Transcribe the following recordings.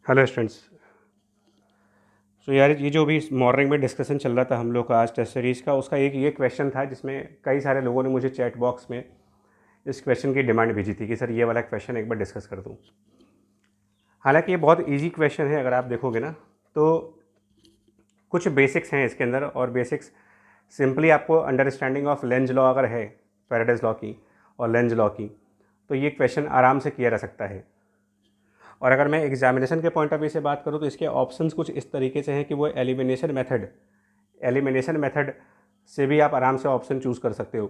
Hello students. यार ये जो भी मॉर्निंग में डिस्कशन चल रहा था हम लोग का आज टेस्ट सीरीज़ का, उसका एक ये क्वेश्चन था जिसमें कई सारे लोगों ने मुझे चैट बॉक्स में इस क्वेश्चन की डिमांड भेजी थी कि सर ये वाला क्वेश्चन एक बार डिस्कस कर दूं। हालांकि ये बहुत इजी क्वेश्चन है, अगर आप देखोगे ना तो कुछ बेसिक्स हैं इसके अंदर, और बेसिक्स सिंपली आपको अंडरस्टैंडिंग ऑफ लेंज लॉ अगर है, फैराडेज लॉ की और लेंज लॉ की, तो ये क्वेश्चन आराम से किया जा सकता है। और अगर मैं एग्जामिनेशन के पॉइंट ऑफ व्यू से बात करूँ तो इसके ऑप्शंस कुछ इस तरीके से हैं कि वो एलिमिनेशन मेथड से भी आप आराम से ऑप्शन चूज़ कर सकते हो।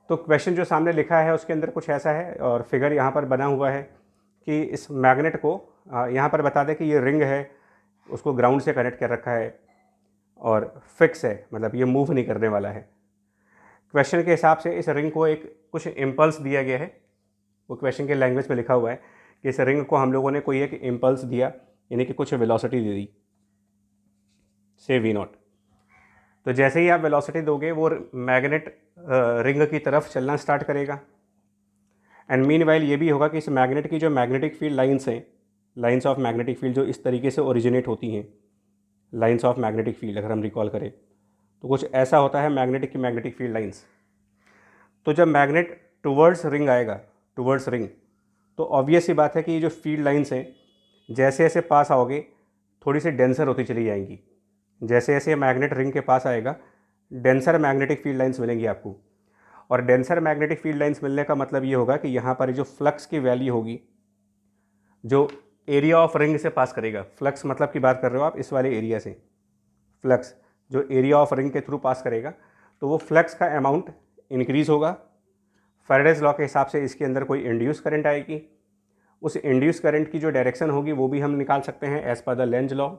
तो क्वेश्चन जो सामने लिखा है उसके अंदर कुछ ऐसा है, और फिगर यहाँ पर बना हुआ है कि इस मैग्नेट को यहाँ पर बता दें कि ये रिंग है, उसको ग्राउंड से कनेक्ट कर रखा है और फिक्स है, मतलब ये मूव नहीं करने वाला है। क्वेश्चन के हिसाब से इस रिंग को एक कुछ इम्पल्स दिया गया है, वो क्वेश्चन के लैंग्वेज में लिखा हुआ है कि इस रिंग को हम लोगों ने कोई एक इम्पल्स दिया, यानी कि कुछ वेलोसिटी दे दी, से वी नॉट। तो जैसे ही आप वेलोसिटी दोगे वो मैग्नेट रिंग की तरफ चलना स्टार्ट करेगा। एंड मीनवाइल ये भी होगा कि इस मैग्नेट की जो मैग्नेटिक फील्ड लाइंस हैं, लाइंस ऑफ मैग्नेटिक फील्ड जो इस तरीके से ओरिजिनेट होती हैं, लाइंस ऑफ मैग्नेटिक फील्ड अगर हम रिकॉल करें तो कुछ ऐसा होता है मैग्नेटिक की मैग्नेटिक फील्ड लाइंस। तो जब मैग्नेट टुवर्ड्स रिंग आएगा, टुवर्ड्स रिंग, तो ऑब्वियस सी बात है कि ये जो फील्ड लाइंस हैं जैसे जैसे पास आओगे थोड़ी सी डेंसर होती चली जाएंगी। जैसे जैसे मैग्नेट रिंग के पास आएगा डेंसर मैग्नेटिक फील्ड लाइंस मिलेंगी आपको। और डेंसर मैग्नेटिक फील्ड लाइंस मिलने का मतलब ये होगा कि यहाँ पर जो फ्लक्स की वैल्यू होगी, जो एरिया ऑफ रिंग से पास करेगा, फ्लक्स मतलब की बात कर रहे हो आप इस वाले एरिया से, फ्लक्स जो एरिया ऑफ रिंग के थ्रू पास करेगा, तो वो फ्लक्स का अमाउंट इंक्रीज़ होगा। फैराडेज लॉ के हिसाब से इसके अंदर कोई इंड्यूस करंट आएगी, उस इंड्यूस करंट की जो डायरेक्शन होगी वो भी हम निकाल सकते हैं as per the Lenz law,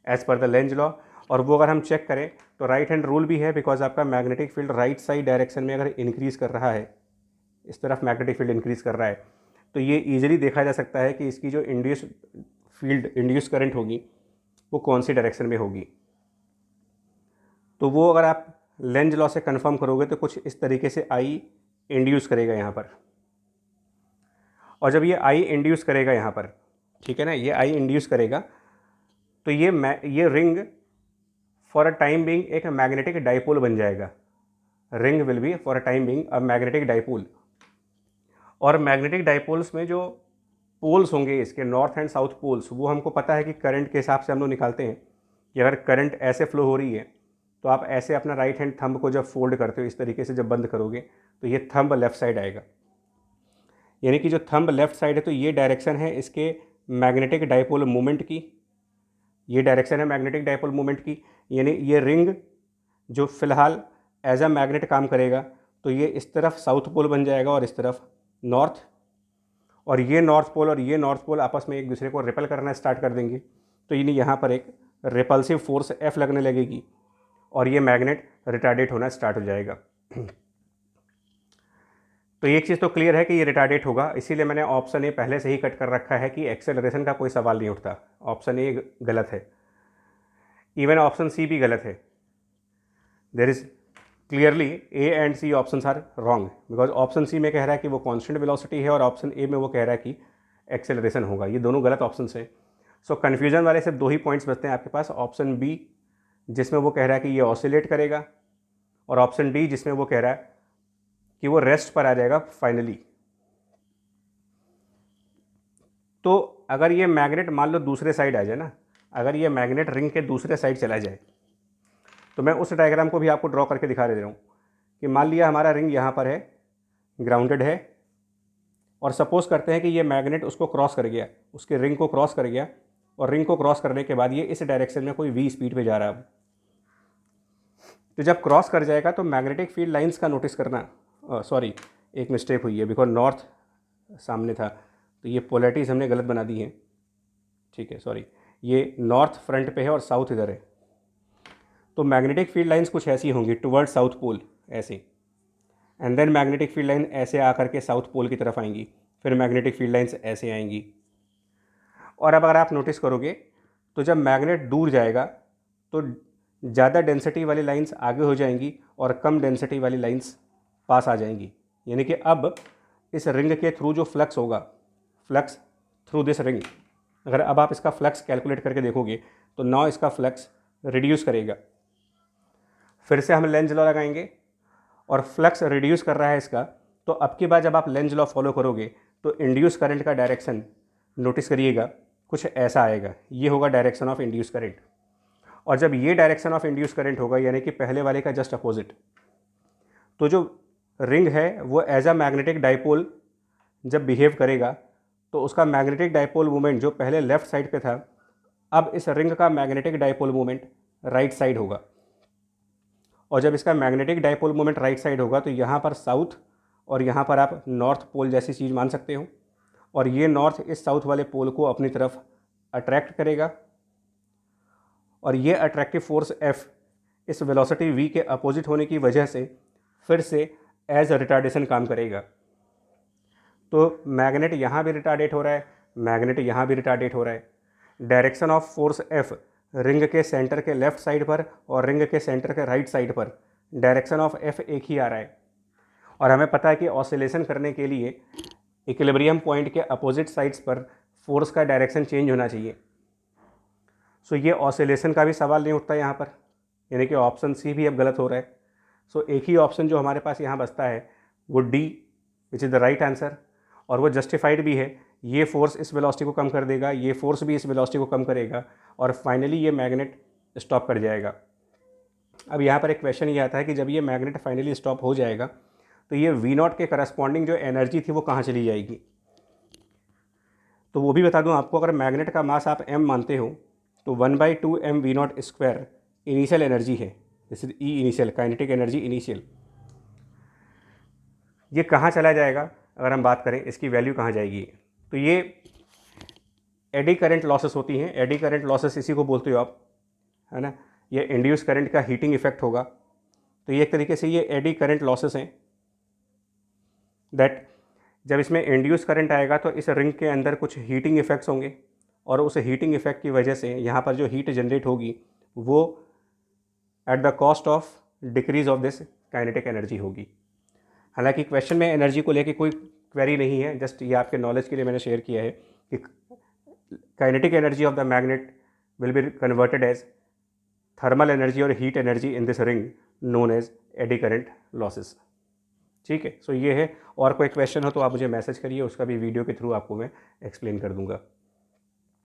as per the Lenz law. और वो अगर हम चेक करें तो राइट हैंड रूल भी है, बिकॉज आपका magnetic field right side direction में अगर इंक्रीज़ कर रहा है, इस तरफ मैग्नेटिक फील्ड इंक्रीज़ कर रहा है, तो ये ईजिली देखा जा सकता है कि इसकी जो इंड्यूस करंट होगी वो कौन सी डायरेक्शन में होगी। तो वो अगर आप लेंज लॉ से कंफर्म करोगे तो कुछ इस तरीके से आई इंड्यूस करेगा यहाँ पर। और जब ये आई इंड्यूस करेगा यहाँ पर, ठीक है ना, ये आई इंड्यूस करेगा, तो ये ring for a time being एक मैग्नेटिक डाइपोल बन जाएगा। Ring will be for a time being a magnetic dipole. और मैग्नेटिक डाइपोल्स में जो पोल्स होंगे इसके, नॉर्थ एंड साउथ पोल्स, वो हमको पता है कि करंट के हिसाब से हम लोग निकालते हैं कि अगर करंट ऐसे फ्लो हो रही है तो आप ऐसे अपना राइट हैंड थंब को जब फोल्ड करते हो इस तरीके से जब बंद करोगे तो ये थंब लेफ्ट साइड आएगा, यानी कि जो थंब लेफ्ट साइड है तो ये डायरेक्शन है इसके मैग्नेटिक डाइपोल मूवमेंट की, ये डायरेक्शन है मैग्नेटिक डाइपोल मूवमेंट की। यानी ये रिंग जो फिलहाल एज अ मैग्नेट काम करेगा तो ये इस तरफ साउथ पोल बन जाएगा और इस तरफ नॉर्थ, और ये नॉर्थ पोल और ये नॉर्थ पोल आपस में एक दूसरे को रिपेल करना स्टार्ट कर देंगे। तो यानी यहाँ पर एक रिपल्सिव फोर्स F लगने लगेगी और ये मैग्नेट रिटार्डेट होना स्टार्ट हो जाएगा। तो एक चीज़ तो क्लियर है कि ये रिटार्डेट होगा, इसीलिए मैंने ऑप्शन ए पहले से ही कट कर रखा है कि एक्सेलरेशन का कोई सवाल नहीं उठता। ऑप्शन ए गलत है, इवन ऑप्शन सी भी गलत है। There is clearly A and C option are wrong, because option C में कह रहा है कि वो कांस्टेंट वेलोसिटी है और ऑप्शन ए में वो कह रहा है कि एक्सेलरेशन होगा। ये दोनों गलत ऑप्शन हैं। सो कन्फ्यूजन वाले सिर्फ दो ही पॉइंट्स बचते हैं आपके पास, ऑप्शन बी जिसमें वो कह रहा है कि ये ऑसिलेट करेगा, और ऑप्शन डी जिसमें वो कह रहा है कि वो रेस्ट पर आ जाएगा फाइनली। तो अगर ये मैग्नेट मान लो दूसरे साइड आ जाए ना, अगर ये मैग्नेट रिंग के दूसरे साइड चला जाए, तो मैं उस डायग्राम को भी आपको ड्रॉ करके दिखा दे रहा हूँ कि मान लिया हमारा रिंग यहाँ पर है, ग्राउंडेड है, और सपोज करते हैं कि ये मैग्नेट उसको क्रॉस कर गया, उसके रिंग को क्रॉस कर गया, और रिंग को क्रॉस करने के बाद ये इस डायरेक्शन में कोई v स्पीड पे जा रहा है। तो जब क्रॉस कर जाएगा तो मैग्नेटिक फील्ड लाइंस का नोटिस करना, सॉरी एक मिस्टेक हुई है, बिकॉज नॉर्थ सामने था तो ये पोलैरिटीज़ हमने गलत बना दी हैं, ठीक है, सॉरी, ये नॉर्थ फ्रंट पे है और साउथ इधर है। तो मैग्नेटिक फील्ड लाइंस कुछ ऐसी होंगी टुवर्ड साउथ पोल ऐसे, and then magnetic field line ऐसे आकर के साउथ पोल की तरफ आएंगी, फिर मैग्नेटिक फील्ड लाइंस ऐसे आएंगी। और अब अगर आप नोटिस करोगे तो जब मैग्नेट दूर जाएगा तो ज़्यादा डेंसिटी वाली लाइंस आगे हो जाएंगी और कम डेंसिटी वाली लाइंस पास आ जाएंगी। यानी कि अब इस रिंग के थ्रू जो फ्लक्स होगा, फ्लक्स थ्रू दिस रिंग। अगर अब आप इसका फ्लक्स कैलकुलेट करके देखोगे तो नाउ इसका फ्लक्स रिड्यूस करेगा। फिर से हम लेंज लॉ लगाएंगे और फ्लक्स रिड्यूस कर रहा है इसका, तो अब की बार जब आप लेंज लॉ फॉलो करोगे तो इंड्यूस करंट का डायरेक्शन नोटिस करिएगा कुछ ऐसा आएगा। ये होगा डायरेक्शन ऑफ इंड्यूस करंट। और जब ये डायरेक्शन ऑफ इंड्यूस करंट होगा यानी कि पहले वाले का जस्ट अपोजिट, तो जो रिंग है वो एज अ मैग्नेटिक डाइपोल जब बिहेव करेगा तो उसका मैग्नेटिक डाइपोल मोमेंट जो पहले लेफ्ट साइड पे था, अब इस रिंग का magnetic dipole moment right side होगा। और जब इसका magnetic dipole moment right side होगा तो यहाँ पर साउथ और यहाँ पर आप नॉर्थ पोल जैसी चीज़ मान सकते हो, और ये नॉर्थ इस साउथ वाले पोल को अपनी तरफ अट्रैक्ट करेगा, और ये अट्रैक्टिव फोर्स F इस वेलोसिटी v के अपोजिट होने की वजह से फिर से एज रिटार्डेशन काम करेगा। तो मैग्नेट यहाँ भी रिटार्डेट हो रहा है, मैग्नेट यहाँ भी रिटार्डेट हो रहा है। Direction of force F ring के सेंटर के लेफ्ट साइड पर और रिंग के सेंटर के राइट साइड पर डायरेक्शन ऑफ F एक ही आ रहा है। और हमें पता है कि ऑसिलेशन करने के लिए इक्विलिब्रियम पॉइंट के अपोजिट साइड्स पर फोर्स का डायरेक्शन चेंज होना चाहिए। सो ये ऑसिलेशन का भी सवाल नहीं उठता यहाँ पर, यानी कि ऑप्शन सी भी अब गलत हो रहा है। सो एक ही ऑप्शन जो हमारे पास यहाँ बचता है वो D, which is the right answer, और वो जस्टिफाइड भी है। ये फोर्स इस वेलोसिटी को कम कर देगा, ये फोर्स भी इस वेलोसिटी को कम करेगा, और फाइनली ये मैग्नेट स्टॉप कर जाएगा। अब यहाँ पर एक क्वेश्चन ये आता है कि जब ये मैग्नेट फाइनली स्टॉप हो जाएगा तो ये V0 के करस्पॉन्डिंग जो एनर्जी थी वो कहाँ चली जाएगी। तो वो भी बता दूँ आपको, अगर मैग्नेट का मास आप m मानते हो तो 1/2 m V0 square initial energy है, जैसे ई इनिशियल, काइनेटिक एनर्जी इनिशियल। ये कहाँ चला जाएगा अगर हम बात करें, इसकी वैल्यू कहाँ जाएगी। तो ये एडी करंट लॉसेस होती हैं, एडी करंट लॉसेस इसी को बोलते हो आप, है ना। ये इंड्यूस करंट का हीटिंग इफेक्ट होगा। तो ये एक तरीके से ये एडी करंट लॉसेस हैं दैट जब इसमें इंड्यूस करंट आएगा तो इस रिंग के अंदर कुछ हीटिंग इफेक्ट्स होंगे, और उस हीटिंग इफेक्ट की वजह से यहाँ पर जो हीट जनरेट होगी वो at the cost of decrease of this kinetic energy होगी। हालांकि क्वेश्चन में एनर्जी को लेके कोई क्वेरी नहीं है, जस्ट ये आपके नॉलेज के लिए मैंने शेयर किया है कि kinetic energy of the magnet will be converted as thermal energy और heat energy in this ring known as eddy current losses. ठीक है, सो ये है। और कोई क्वेश्चन हो तो आप मुझे मैसेज करिए, उसका भी वीडियो के थ्रू आपको मैं एक्सप्लेन कर दूंगा।